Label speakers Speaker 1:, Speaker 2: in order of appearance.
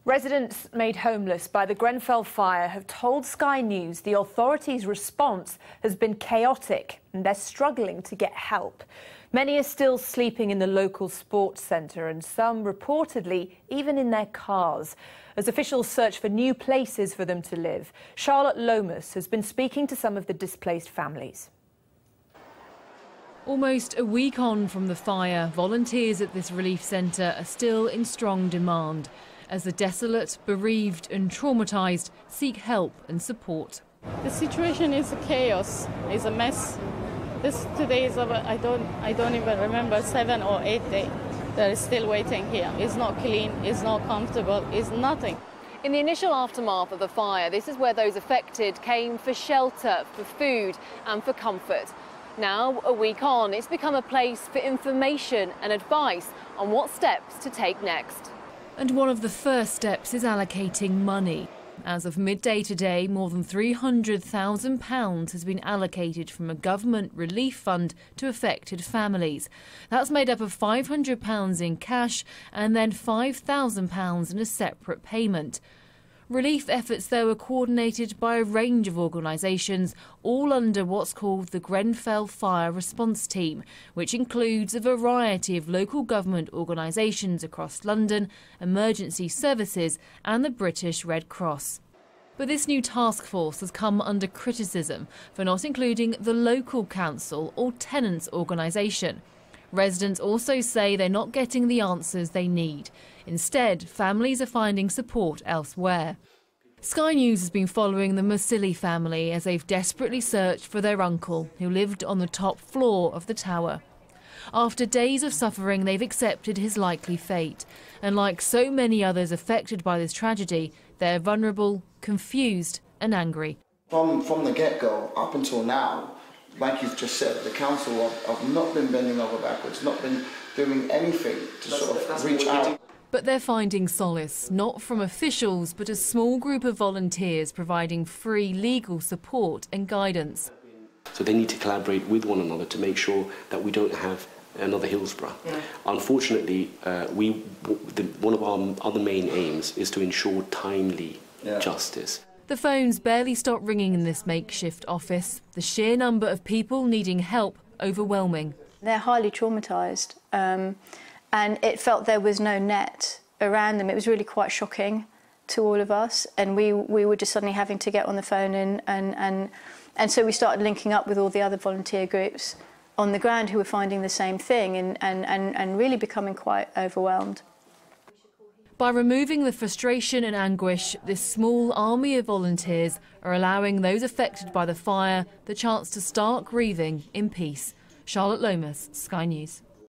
Speaker 1: Residents made homeless by the Grenfell Fire have told Sky News the authorities' response has been chaotic and they're struggling to get help. Many are still sleeping in the local sports centre and some reportedly even in their cars as officials search for new places for them to live. Charlotte Lomas has been speaking to some of the displaced families.
Speaker 2: Almost a week on from the fire, volunteers at this relief centre are still in strong demand as the desolate, bereaved and traumatised seek help and support.
Speaker 3: The situation is a chaos, it's a mess. Today is I don't even remember 7 or 8 days. They're still waiting here. It's not clean, it's not comfortable, it's nothing.
Speaker 2: In the initial aftermath of the fire, this is where those affected came for shelter, for food and for comfort. Now, a week on, it's become a place for information and advice on what steps to take next. And one of the first steps is allocating money. As of midday today, more than £300,000 has been allocated from a government relief fund to affected families. That's made up of £500 in cash and then £5,000 in a separate payment. Relief efforts, though, are coordinated by a range of organisations, all under what's called the Grenfell Fire Response Team, which includes a variety of local government organisations across London, emergency services and the British Red Cross. But this new task force has come under criticism for not including the local council or tenants' organisation. Residents also say they're not getting the answers they need. Instead, families are finding support elsewhere. Sky News has been following the Massili family as they've desperately searched for their uncle, who lived on the top floor of the tower. After days of suffering, they've accepted his likely fate. And like so many others affected by this tragedy, they're vulnerable, confused and angry.
Speaker 4: From the get-go, up until now, like you've just said, the council have not been bending over backwards, not been doing anything to sort of reach out.
Speaker 2: But they're finding solace, not from officials, but a small group of volunteers providing free legal support and guidance.
Speaker 5: So they need to collaborate with one another to make sure that we don't have another Hillsborough. Yeah. Unfortunately, one of our other main aims is to ensure timely justice.
Speaker 2: The phones barely stop ringing in this makeshift office. The sheer number of people needing help overwhelming.
Speaker 6: They're highly traumatised and it felt there was no net around them. It was really quite shocking to all of us and we were just suddenly having to get on the phone and so we started linking up with all the other volunteer groups on the ground who were finding the same thing and really becoming quite overwhelmed.
Speaker 2: By removing the frustration and anguish, this small army of volunteers are allowing those affected by the fire the chance to start grieving in peace. Charlotte Lomas, Sky News.